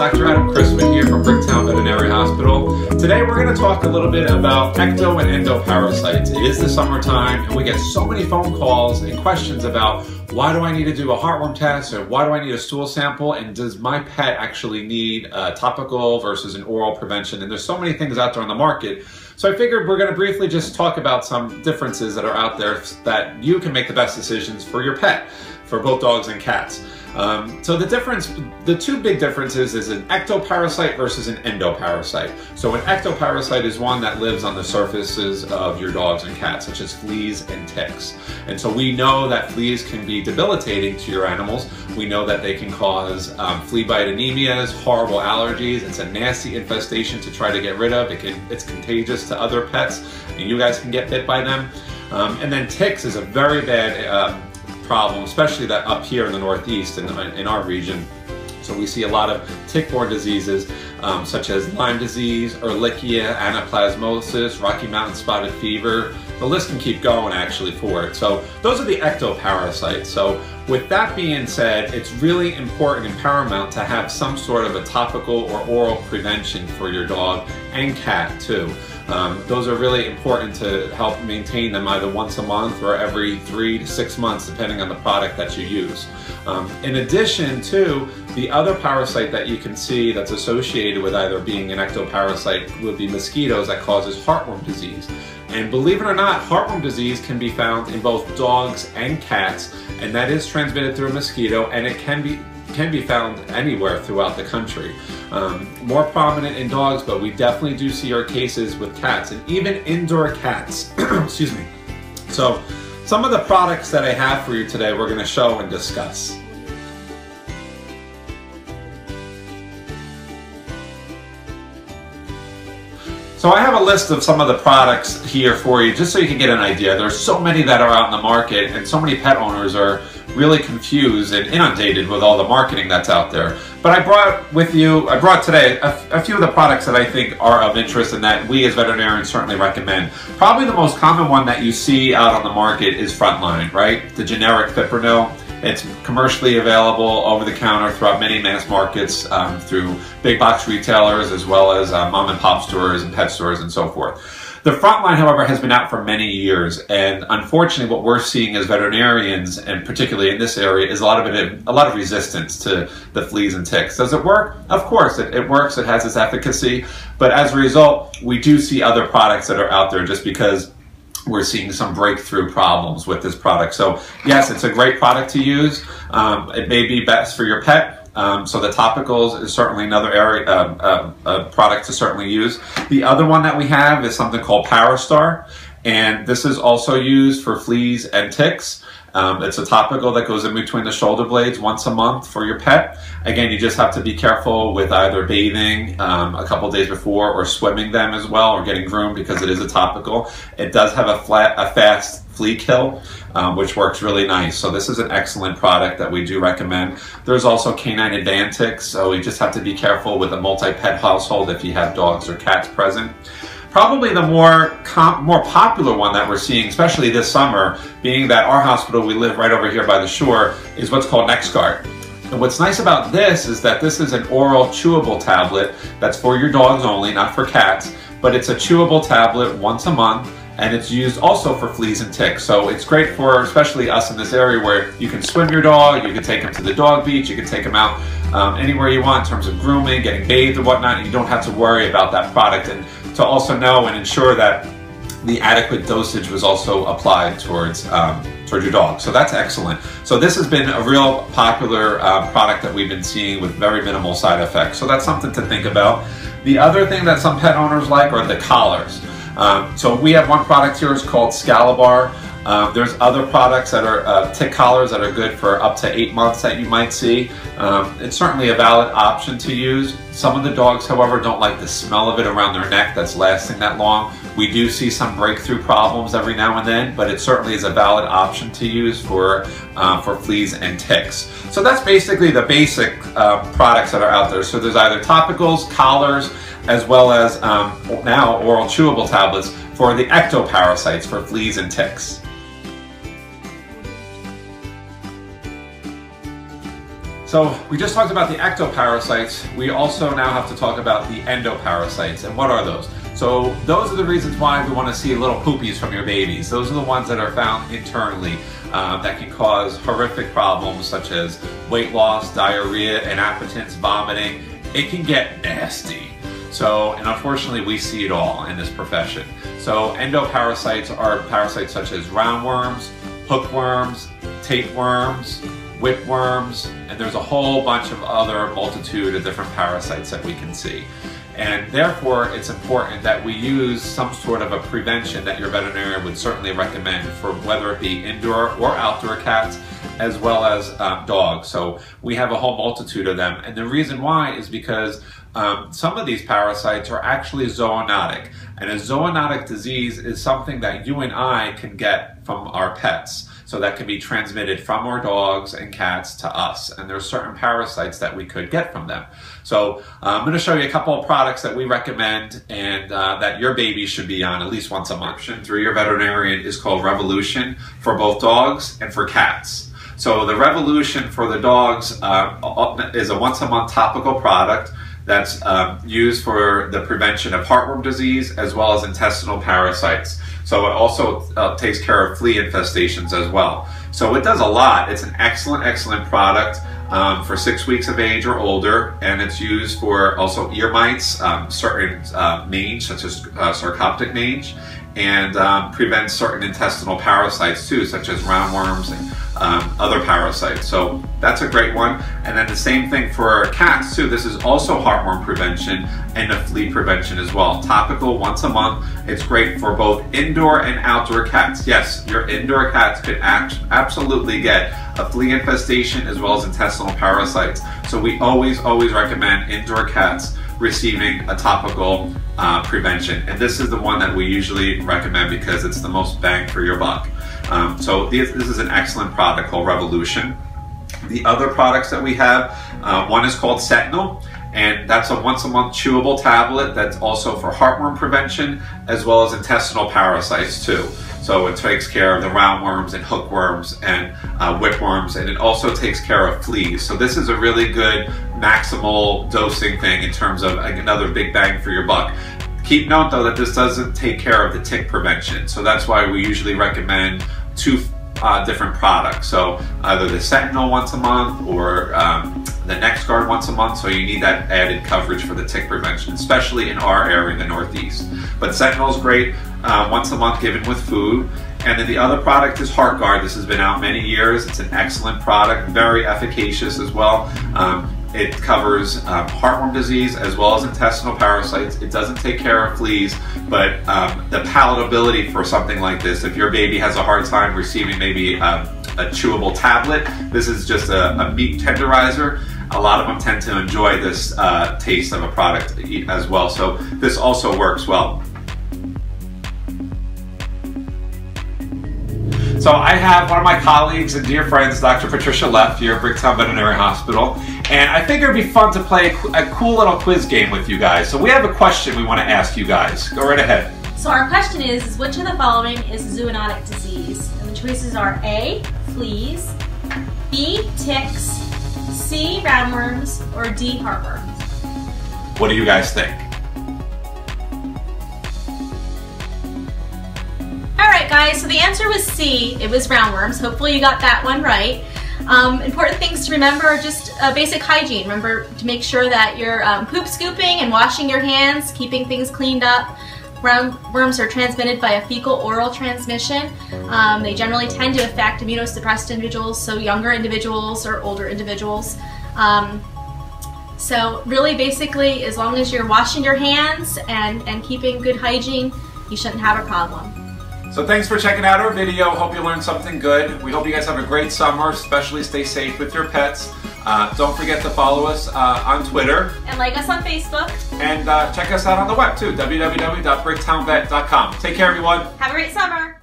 Dr. Christman here from Bricktown Veterinary Hospital. Today we're going to talk a little bit about ecto and endoparasites. It is the summertime and we get so many phone calls and questions about why do I need to do a heartworm test, or why do I need a stool sample, and does my pet actually need a topical versus an oral prevention? And there's so many things out there on the market. So I figured we're going to briefly just talk about some differences that are out there that you can make the best decisions for your pet, for both dogs and cats. So the two big differences is an ectoparasite versus an endoparasite. So an ectoparasite is one that lives on the surfaces of your dogs and cats, such as fleas and ticks. And so we know that fleas can be debilitating to your animals. We know that they can cause flea bite anemias, horrible allergies. It's a nasty infestation to try to get rid of. It's contagious to other pets, and you guys can get bit by them. And then ticks is a very bad problem, especially that up here in the Northeast in our region. So we see a lot of tick-borne diseases such as Lyme disease, Ehrlichia, anaplasmosis, Rocky Mountain spotted fever. The list can keep going actually for it. So those are the ectoparasites. So with that being said, it's really important and paramount to have some sort of a topical or oral prevention for your dog and cat too. Those are really important to help maintain them either once a month or every 3 to 6 months, depending on the product that you use. In addition to the other parasite that you can see that's associated with either being an ectoparasite would be mosquitoes that causes heartworm disease. And believe it or not, heartworm disease can be found in both dogs and cats, and that is transmitted through a mosquito, and it can be found anywhere throughout the country. More prominent in dogs, but we definitely do see our cases with cats and even indoor cats. Excuse me. So some of the products that I have for you today we're going to show and discuss. So I have a list of some of the products here for you, just so you can get an idea. There's so many that are out in the market, and so many pet owners are really confused and inundated with all the marketing that's out there. But I brought today a few of the products that I think are of interest and that we as veterinarians certainly recommend. Probably the most common one that you see out on the market is Frontline, right? The generic Fipronil. It's commercially available over the counter throughout many mass markets through big box retailers as well as mom and pop stores and pet stores and so forth. The Frontline, however, has been out for many years, and unfortunately what we're seeing as veterinarians, and particularly in this area, is a lot of resistance to the fleas and ticks. Does it work? Of course, it works. It has its efficacy, but as a result, we do see other products that are out there just because we're seeing some breakthrough problems with this product. So yes, it's a great product to use. It may be best for your pet. So the topicals is certainly another area, a product to certainly use. The other one that we have is something called Parastar, and this is also used for fleas and ticks. It's a topical that goes in between the shoulder blades once a month for your pet. Again, you just have to be careful with either bathing a couple days before or swimming them as well, or getting groomed, because it is a topical. It does have a fast flea kill, which works really nice. So this is an excellent product that we do recommend. There's also Canine Advantix, so you just have to be careful with a multi-pet household if you have dogs or cats present. Probably the more popular one that we're seeing, especially this summer, being that our hospital, we live right over here by the shore, is what's called NexGard. And what's nice about this is that this is an oral chewable tablet that's for your dogs only, not for cats, but it's a chewable tablet once a month, and it's used also for fleas and ticks. So it's great for especially us in this area where you can swim your dog, you can take him to the dog beach, you can take him out anywhere you want in terms of grooming, getting bathed or whatnot, and you don't have to worry about that product. And to also know and ensure that the adequate dosage was also applied towards your dog. So that's excellent. So this has been a real popular product that we've been seeing with very minimal side effects. So that's something to think about. The other thing that some pet owners like are the collars. So we have one product here, it's called Scalabar. There's other products that are tick collars that are good for up to 8 months that you might see. It's certainly a valid option to use. Some of the dogs, however, don't like the smell of it around their neck that's lasting that long. We do see some breakthrough problems every now and then, but it certainly is a valid option to use for fleas and ticks. So that's basically the basic products that are out there. So there's either topicals, collars, as well as now oral chewable tablets for the ectoparasites for fleas and ticks. So we just talked about the ectoparasites. We also now have to talk about the endoparasites. And what are those? So those are the reasons why we want to see little poopies from your babies. Those are the ones that are found internally that can cause horrific problems such as weight loss, diarrhea, inappetence, vomiting. It can get nasty. So, and unfortunately we see it all in this profession. So endoparasites are parasites such as roundworms, hookworms, tapeworms, whipworms, and there's a whole bunch of other multitude of different parasites that we can see. And therefore, it's important that we use some sort of a prevention that your veterinarian would certainly recommend for whether it be indoor or outdoor cats, as well as dogs. So we have a whole multitude of them. And the reason why is because some of these parasites are actually zoonotic. And a zoonotic disease is something that you and I can get from our pets. So that can be transmitted from our dogs and cats to us. And there's certain parasites that we could get from them. So I'm going to show you a couple of products that we recommend and that your baby should be on at least once a month. Through your veterinarian is called Revolution for both dogs and for cats. So the Revolution for the dogs is a once a month topical product that's used for the prevention of heartworm disease as well as intestinal parasites. So it also takes care of flea infestations as well. So it does a lot. It's an excellent, excellent product for 6 weeks of age or older, and it's used for also ear mites, certain mange such as sarcoptic mange, and prevents certain intestinal parasites too, such as roundworms and other parasites. So that's a great one. And then the same thing for cats too. This is also heartworm prevention and a flea prevention as well. Topical once a month. It's great for both indoor and outdoor cats. Yes, your indoor cats could absolutely get a flea infestation as well as intestinal parasites. So we always recommend indoor cats receiving a topical prevention. And this is the one that we usually recommend because it's the most bang for your buck. So this is an excellent product called Revolution. The other products that we have, one is called Sentinel, and that's a once a month chewable tablet that's also for heartworm prevention as well as intestinal parasites too. So it takes care of the roundworms and hookworms and whipworms, and it also takes care of fleas. So this is a really good maximal dosing thing in terms of another big bang for your buck. Keep note though that this doesn't take care of the tick prevention. So that's why we usually recommend two different products. So either the Sentinel once a month or the NexGard once a month. So you need that added coverage for the tick prevention, especially in our area in the Northeast. But Sentinel is great once a month given with food. And then the other product is HeartGuard. This has been out many years. It's an excellent product, very efficacious as well. It covers heartworm disease as well as intestinal parasites. It doesn't take care of fleas, but the palatability for something like this, if your baby has a hard time receiving maybe a chewable tablet, this is just a meat tenderizer. A lot of them tend to enjoy this taste of a product as well. So this also works well. So I have one of my colleagues and dear friends, Dr. Patricia Leff here at Bricktown Veterinary Hospital, and I figured it'd be fun to play a cool little quiz game with you guys. So we have a question we want to ask you guys. Go right ahead. So our question is which of the following is a zoonotic disease? And the choices are A, fleas, B, ticks, C, roundworms, or D, heartworms. What do you guys think? Alright guys, so the answer was C, it was roundworms. Hopefully you got that one right. Important things to remember are just basic hygiene. Remember to make sure that you're poop scooping and washing your hands, keeping things cleaned up. Roundworms are transmitted by a fecal-oral transmission. They generally tend to affect immunosuppressed individuals, so younger individuals or older individuals. So really basically, as long as you're washing your hands and keeping good hygiene, you shouldn't have a problem. So thanks for checking out our video. Hope you learned something good. We hope you guys have a great summer, especially stay safe with your pets. Don't forget to follow us on Twitter. And like us on Facebook. And check us out on the web too, www.bricktownvet.com. Take care everyone. Have a great summer.